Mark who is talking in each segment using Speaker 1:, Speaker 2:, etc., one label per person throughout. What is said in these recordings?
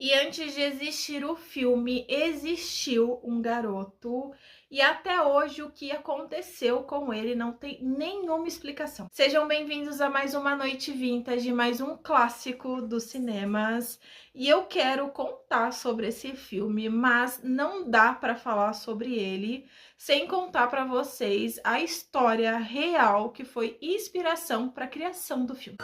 Speaker 1: E antes de existir o filme, existiu um garoto e até hoje o que aconteceu com ele não tem nenhuma explicação. Sejam bem-vindos a mais uma noite vintage, mais um clássico dos cinemas. E eu quero contar sobre esse filme, mas não dá para falar sobre ele sem contar para vocês a história real que foi inspiração para a criação do filme.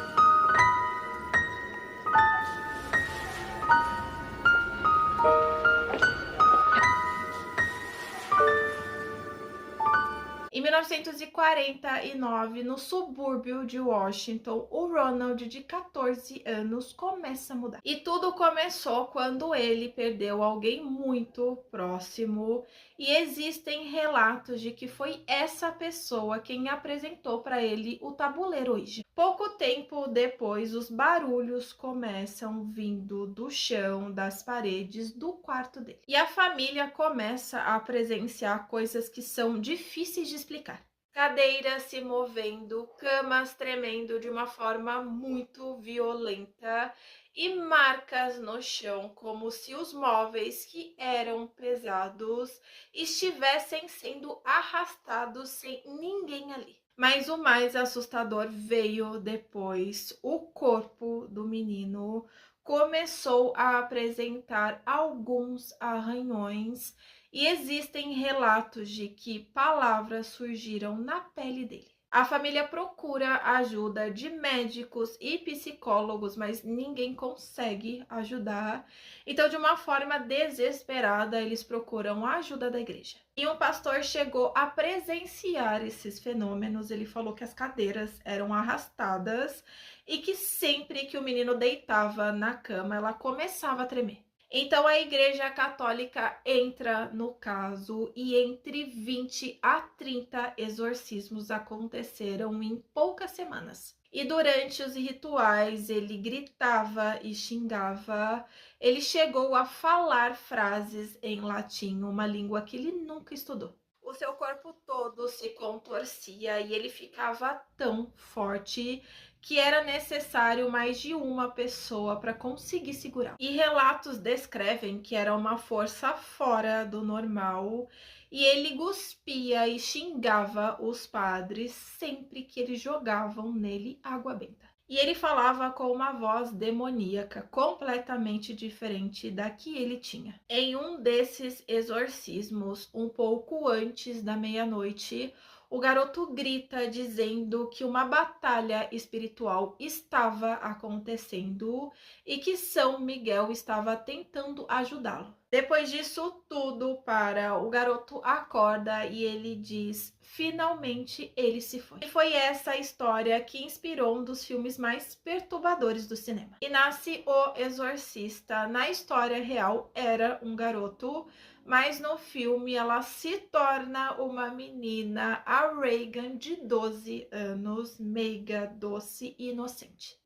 Speaker 1: Em 1949, no subúrbio de Washington, o Ronald, de 14 anos, começa a mudar. E tudo começou quando ele perdeu alguém muito próximo, e existem relatos de que foi essa pessoa quem apresentou para ele o tabuleiro Ouija. Pouco tempo depois, os barulhos começam vindo do chão, das paredes do quarto dele. E a família começa a presenciar coisas que são difíceis de explicar. Cadeiras se movendo, camas tremendo de uma forma muito violenta e marcas no chão, como se os móveis que eram pesados estivessem sendo arrastados sem ninguém ali. Mas o mais assustador veio depois. O corpo do menino começou a apresentar alguns arranhões e existem relatos de que palavras surgiram na pele dele. A família procura a ajuda de médicos e psicólogos, mas ninguém consegue ajudar. Então, de uma forma desesperada, eles procuram a ajuda da igreja. E um pastor chegou a presenciar esses fenômenos. Ele falou que as cadeiras eram arrastadas e que sempre que o menino deitava na cama, ela começava a tremer. Então a Igreja Católica entra no caso e entre 20 a 30 exorcismos aconteceram em poucas semanas. E durante os rituais ele gritava e xingava. Ele chegou a falar frases em latim, uma língua que ele nunca estudou. O seu corpo todo se contorcia e ele ficava tão forte que era necessário mais de uma pessoa para conseguir segurar. E relatos descrevem que era uma força fora do normal e ele cuspia e xingava os padres sempre que eles jogavam nele água benta. E ele falava com uma voz demoníaca, completamente diferente da que ele tinha. Em um desses exorcismos, um pouco antes da meia-noite, o garoto grita dizendo que uma batalha espiritual estava acontecendo e que São Miguel estava tentando ajudá-lo. Depois disso tudo para, o garoto acorda e ele diz: finalmente ele se foi. E foi essa história que inspirou um dos filmes mais perturbadores do cinema. E nasce O Exorcista. Na história real era um garoto, mas no filme ela se torna uma menina, a Regan, de 12 anos, meiga, doce e inocente.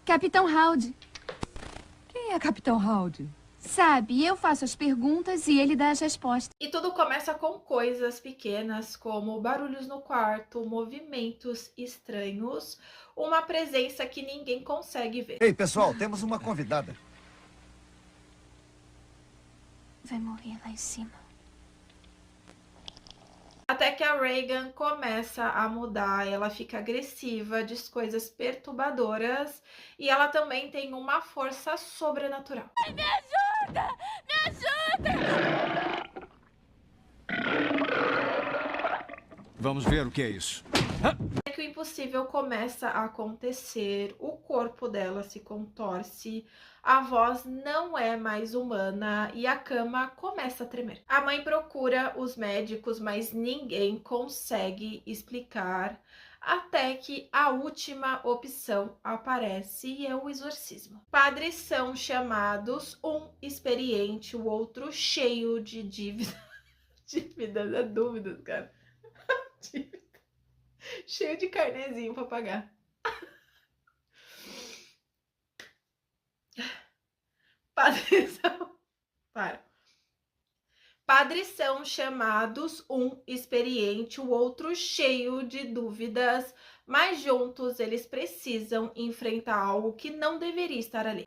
Speaker 2: Capitão Howdy.
Speaker 3: Quem é Capitão Howdy?
Speaker 2: Sabe, eu faço as perguntas e ele dá as respostas.
Speaker 1: E tudo começa com coisas pequenas, como barulhos no quarto, movimentos estranhos, uma presença que ninguém consegue ver.
Speaker 4: Ei, pessoal, temos uma convidada.
Speaker 2: Vai morrer lá em cima.
Speaker 1: Até que a Regan começa a mudar, ela fica agressiva, diz coisas perturbadoras e ela também tem uma força sobrenatural.
Speaker 2: Ai, me ajuda! Me ajuda!
Speaker 5: Vamos ver o que é isso.
Speaker 1: É que o impossível começa a acontecer, o corpo dela se contorce, a voz não é mais humana e a cama começa a tremer. A mãe procura os médicos, mas ninguém consegue explicar, até que a última opção aparece e é o exorcismo. Padres são chamados, um experiente, o outro cheio de dúvidas, cara. Cheio de carnezinho pra pagar. Padres são... Para. Padres são chamados, um experiente, o outro cheio de dúvidas, mas juntos eles precisam enfrentar algo que não deveria estar ali.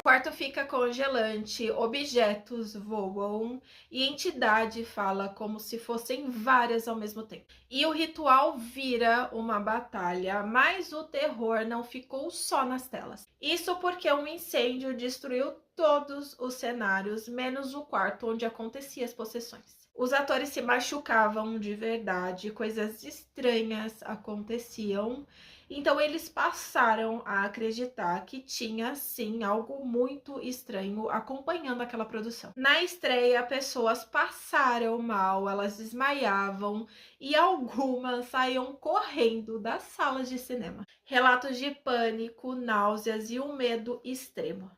Speaker 1: quarto fica congelante, objetos voam e entidade fala como se fossem várias ao mesmo tempo. E o ritual vira uma batalha, mas o terror não ficou só nas telas. Isso porque um incêndio destruiu todos os cenários, menos o quarto onde aconteciam as possessões. Os atores se machucavam de verdade, coisas estranhas aconteciam. Então eles passaram a acreditar que tinha sim algo muito estranho acompanhando aquela produção. Na estreia, pessoas passaram mal, elas desmaiavam e algumas saíam correndo das salas de cinema. Relatos de pânico, náuseas e um medo extremo.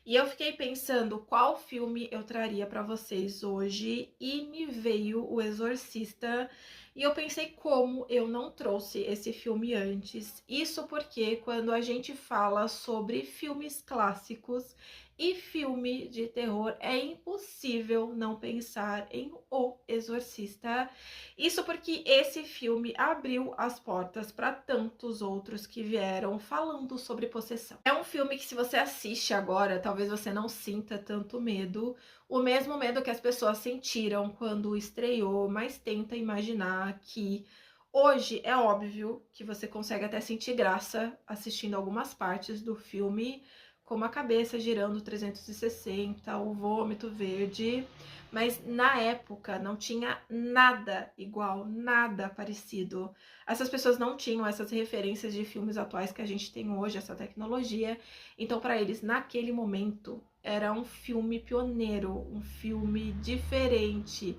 Speaker 1: E eu fiquei pensando qual filme eu traria para vocês hoje e me veio O Exorcista. E eu pensei como eu não trouxe esse filme antes. Isso porque quando a gente fala sobre filmes clássicos e filme de terror, é impossível não pensar em O Exorcista. Isso porque esse filme abriu as portas para tantos outros que vieram falando sobre possessão. É um filme que, se você assiste agora, talvez você não sinta tanto medo, o mesmo medo que as pessoas sentiram quando estreou, mas tenta imaginar que hoje é óbvio que você consegue até sentir graça assistindo algumas partes do filme, como a cabeça girando 360, o vômito verde, mas na época não tinha nada igual, nada parecido. Essas pessoas não tinham essas referências de filmes atuais que a gente tem hoje, essa tecnologia. Então, para eles, naquele momento, era um filme pioneiro, um filme diferente,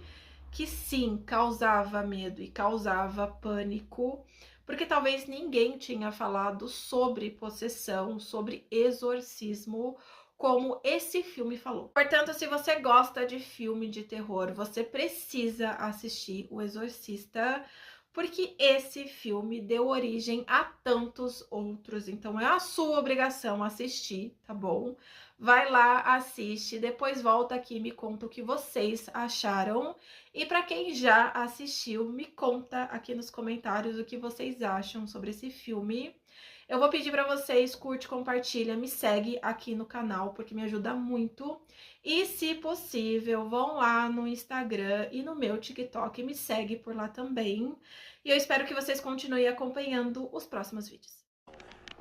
Speaker 1: que sim, causava medo e causava pânico, porque talvez ninguém tinha falado sobre possessão, sobre exorcismo, como esse filme falou. Portanto, se você gosta de filme de terror, você precisa assistir O Exorcista, porque esse filme deu origem a tantos outros. Então é a sua obrigação assistir, tá bom? Vai lá, assiste, depois volta aqui e me conta o que vocês acharam. E para quem já assistiu, me conta aqui nos comentários o que vocês acham sobre esse filme. Eu vou pedir para vocês, curte, compartilha, me segue aqui no canal, porque me ajuda muito. E, se possível, vão lá no Instagram e no meu TikTok, me segue por lá também. E eu espero que vocês continuem acompanhando os próximos vídeos.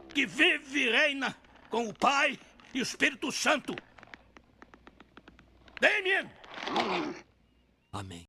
Speaker 6: Que vive e reina com o Pai e o Espírito Santo. Damien!
Speaker 5: Amém.